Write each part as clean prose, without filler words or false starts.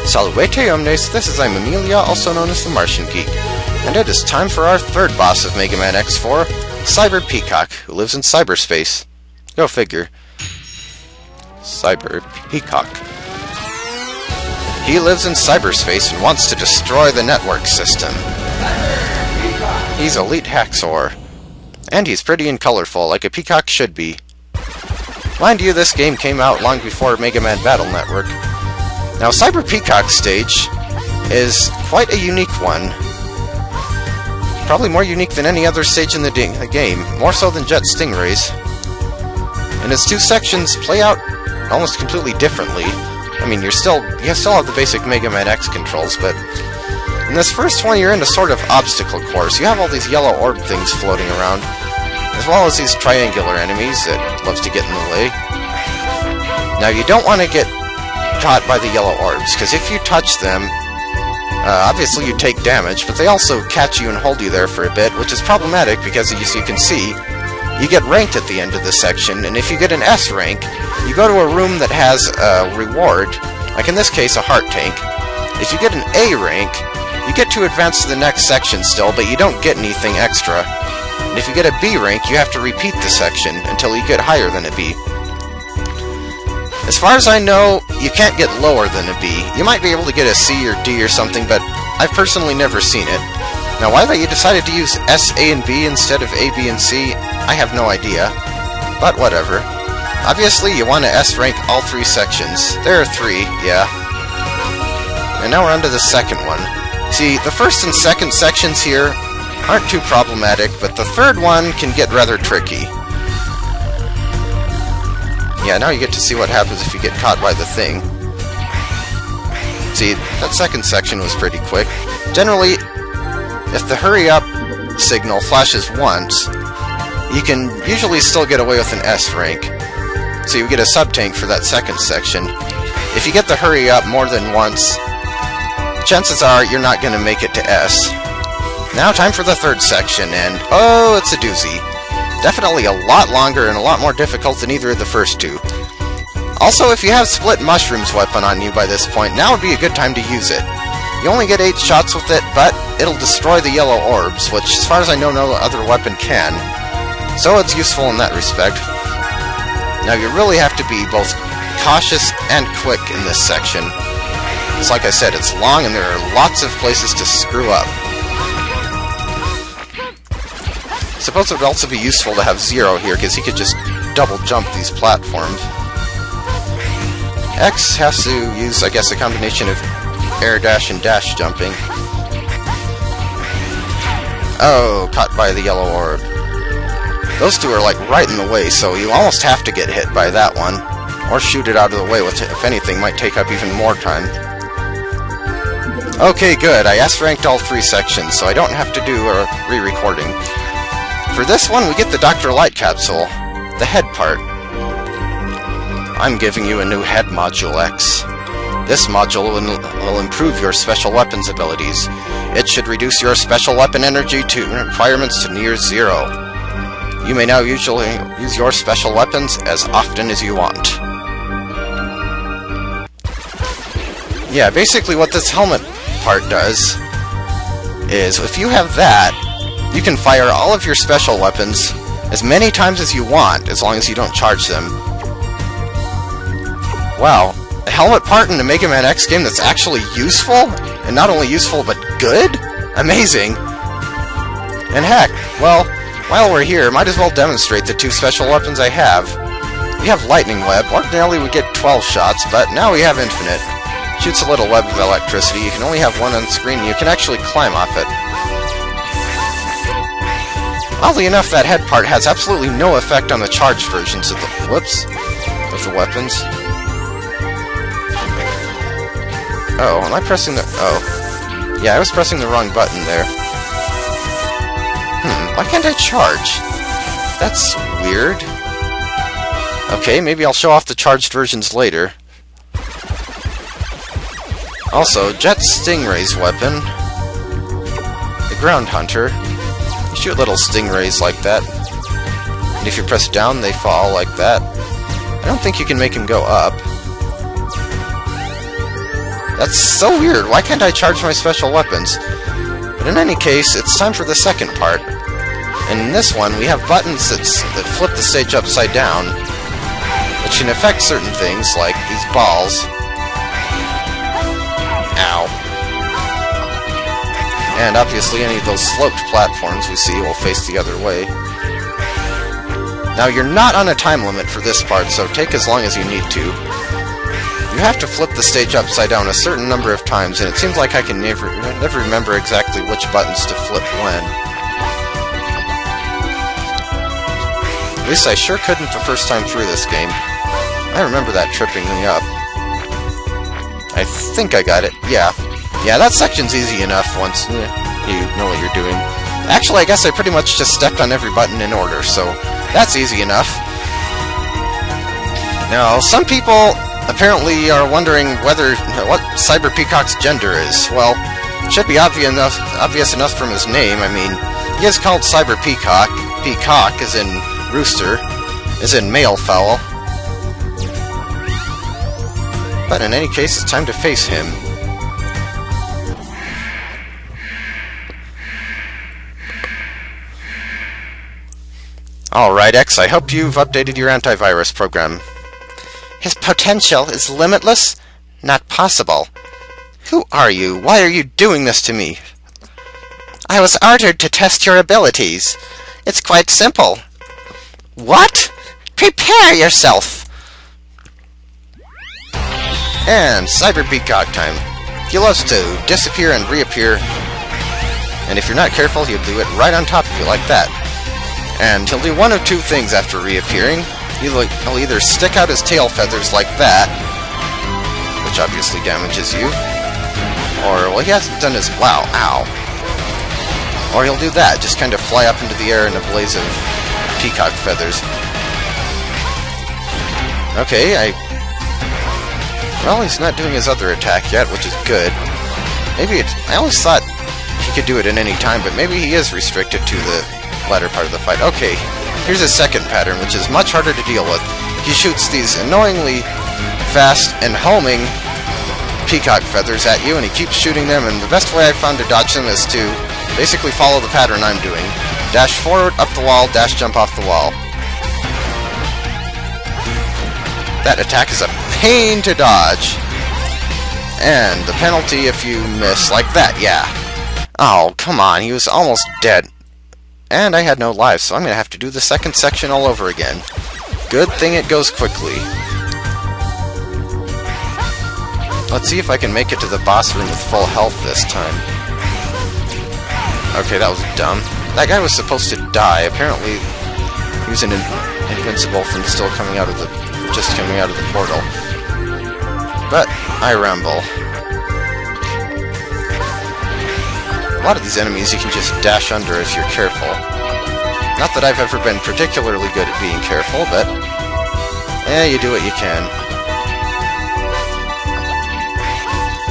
Salvete omnes, this is Amelia, also known as TheMartianGeek, and it is time for our third boss of Mega Man X4, Cyber Peacock, who lives in cyberspace. Go figure. Cyber Peacock. He lives in cyberspace and wants to destroy the network system. He's Elite Haxor. And he's pretty and colorful, like a peacock should be. Mind you, this game came out long before Mega Man Battle Network. Now, Cyber Peacock's stage is quite a unique one. Probably more unique than any other stage in the game, more so than Jet Stingray's. And its two sections play out almost completely differently. I mean, you still have the basic Mega Man X controls, but in this first one, you're in a sort of obstacle course. You have all these yellow orb things floating around, as well as these triangular enemies that loves to get in the way. Now, you don't want to get caught by the yellow orbs, because if you touch them, obviously you take damage, but they also catch you and hold you there for a bit, which is problematic because, as you can see, you get ranked at the end of the section, and if you get an S rank, you go to a room that has a reward, like in this case a heart tank. If you get an A rank, you get to advance to the next section still, but you don't get anything extra. And if you get a B rank, you have to repeat the section until you get higher than a B. As far as I know, you can't get lower than a B. You might be able to get a C or D or something, but I've personally never seen it. Now, why they decided to use S, A, and B instead of A, B, and C, I have no idea. But whatever. Obviously, you want to S rank all three sections. There are three, yeah. And now we're on to the second one. See, the first and second sections here aren't too problematic, but the third one can get rather tricky. Yeah, now you get to see what happens if you get caught by the thing. See, that second section was pretty quick. Generally, if the hurry up signal flashes once, you can usually still get away with an S rank. So you get a sub-tank for that second section. If you get the hurry up more than once, chances are you're not going to make it to S. Now time for the third section, and oh, it's a doozy. Definitely a lot longer and a lot more difficult than either of the first two. Also, if you have Split Mushroom's weapon on you by this point, now would be a good time to use it. You only get 8 shots with it, but it'll destroy the yellow orbs, which, as far as I know, no other weapon can. So it's useful in that respect. Now you really have to be both cautious and quick in this section. Because like I said, it's long and there are lots of places to screw up. I suppose it would also be useful to have Zero here, because he could just double jump these platforms. X has to use, I guess, a combination of air dash and dash jumping. Oh, caught by the yellow orb. Those two are like right in the way, so you almost have to get hit by that one. Or shoot it out of the way, which, if anything, might take up even more time. Okay, good. I S-ranked all 3 sections, so I don't have to do a re-recording. For this one, we get the Dr. Light capsule, the head part. I'm giving you a new head module, X. This module will improve your special weapons abilities. It should reduce your special weapon energy requirements to near 0. You may now usually use your special weapons as often as you want. Yeah, basically what this helmet part does is, if you have that, you can fire all of your special weapons as many times as you want, as long as you don't charge them. Wow, a helmet part in a Mega Man X game that's actually useful? And not only useful, but good? Amazing! And heck, well, while we're here, might as well demonstrate the 2 special weapons I have. We have Lightning Web. Ordinarily we get 12 shots, but now we have Infinite. Shoots a little web of electricity. You can only have one on screen, and you can actually climb off it. Oddly enough, that head part has absolutely no effect on the charged versions of the weapons. Oh, am I pressing the... Oh. Yeah, I was pressing the wrong button there. Why can't I charge? That's weird. Okay, maybe I'll show off the charged versions later. Also, Jet Stingray's weapon, the Ground Hunter, you shoot little stingrays like that. And if you press down, they fall like that. I don't think you can make him go up. That's so weird. Why can't I charge my special weapons? But in any case, it's time for the second part. And in this one, we have buttons that flip the stage upside down, which can affect certain things, like these balls. Ow. And obviously any of those sloped platforms we see will face the other way. Now, you're not on a time limit for this part, so take as long as you need to. You have to flip the stage upside down a certain number of times, and it seems like I can never remember exactly which buttons to flip when. At least I sure couldn't the first time through this game. I remember that tripping me up. I think I got it. Yeah, that section's easy enough once you know what you're doing. Actually, I guess I pretty much just stepped on every button in order, so that's easy enough. Now, some people apparently are wondering what Cyber Peacock's gender is. Well, it should be obvious enough from his name. I mean, he is called Cyber Peacock. Peacock as in rooster, as in male fowl. But in any case, it's time to face him. Alright, X, I hope you've updated your antivirus program. His potential is limitless? Not possible. Who are you? Why are you doing this to me? I was ordered to test your abilities. It's quite simple. What? Prepare yourself! And Cyber Peacock time. He loves to disappear and reappear, and if you're not careful, he'll do it right on top of you like that. And he'll do one of two things after reappearing. He'll either stick out his tail feathers like that, which obviously damages you, or, well, he hasn't done his... wow, ow. Or he'll do that, just kind of fly up into the air in a blaze of peacock feathers. Okay, well, he's not doing his other attack yet, which is good. Maybe I always thought he could do it at any time, but maybe he is restricted to the latter part of the fight. Okay, here's his second pattern, which is much harder to deal with. He shoots these annoyingly fast and homing peacock feathers at you, and he keeps shooting them, and the best way I've found to dodge them is to basically follow the pattern I'm doing. Dash forward, up the wall, dash jump off the wall. That attack is a pain to dodge. And the penalty if you miss like that, yeah. Oh, come on, he was almost dead. And I had no lives, so I'm going to have to do the second section all over again. Good thing it goes quickly. Let's see if I can make it to the boss room with full health this time. Okay, that was dumb. That guy was supposed to die. Apparently, he was invincible from still coming out of the... just coming out of the portal. But I ramble. A lot of these enemies you can just dash under if you're careful. Not that I've ever been particularly good at being careful, but you do what you can.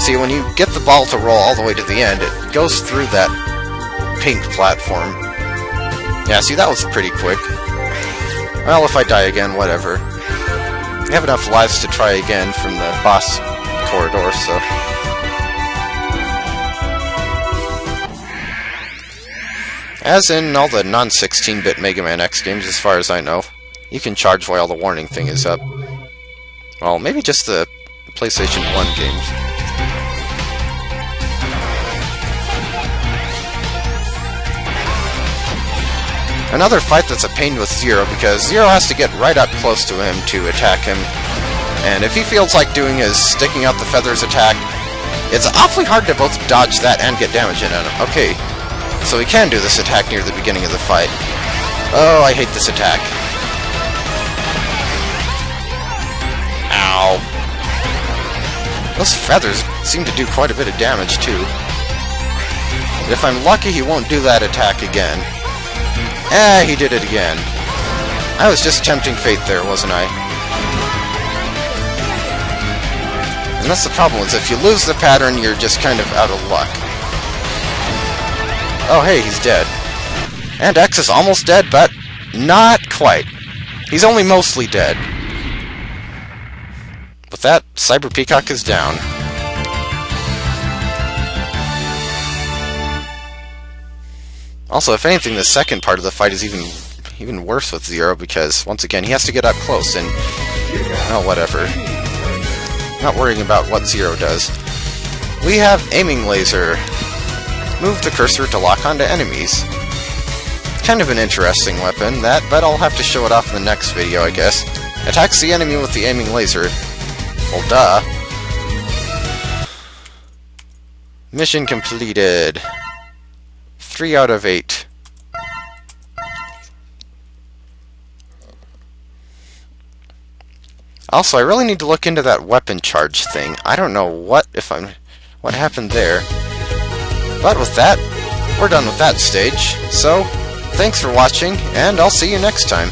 See, when you get the ball to roll all the way to the end, it goes through that pink platform. Yeah, see, that was pretty quick. Well, if I die again, whatever. I have enough lives to try again from the boss corridor, so... As in all the non-16-bit Mega Man X games, as far as I know, you can charge while the warning thing is up. Well, maybe just the PlayStation 1 games. Another fight that's a pain with Zero, because Zero has to get right up close to him to attack him. And if he feels like doing his sticking out the feathers attack, it's awfully hard to both dodge that and get damage in on him. Okay. So he can do this attack near the beginning of the fight. Oh, I hate this attack. Ow. Those feathers seem to do quite a bit of damage, too. But if I'm lucky, he won't do that attack again. He did it again. I was just tempting fate there, wasn't I? And that's the problem, is if you lose the pattern, you're just kind of out of luck. Oh, hey, he's dead. And X is almost dead, but not quite. He's only mostly dead. With that, Cyber Peacock is down. Also, if anything, the second part of the fight is even worse with Zero, because, once again, he has to get up close, and... oh, whatever. Not worrying about what Zero does. We have Aiming Laser. Move the cursor to lock onto enemies. Kind of an interesting weapon, that, but I'll have to show it off in the next video, I guess. Attacks the enemy with the aiming laser. Well, duh. Mission completed. 3 out of 8. Also, I really need to look into that weapon charge thing. I don't know what happened there. But with that, we're done with that stage. So, thanks for watching, and I'll see you next time.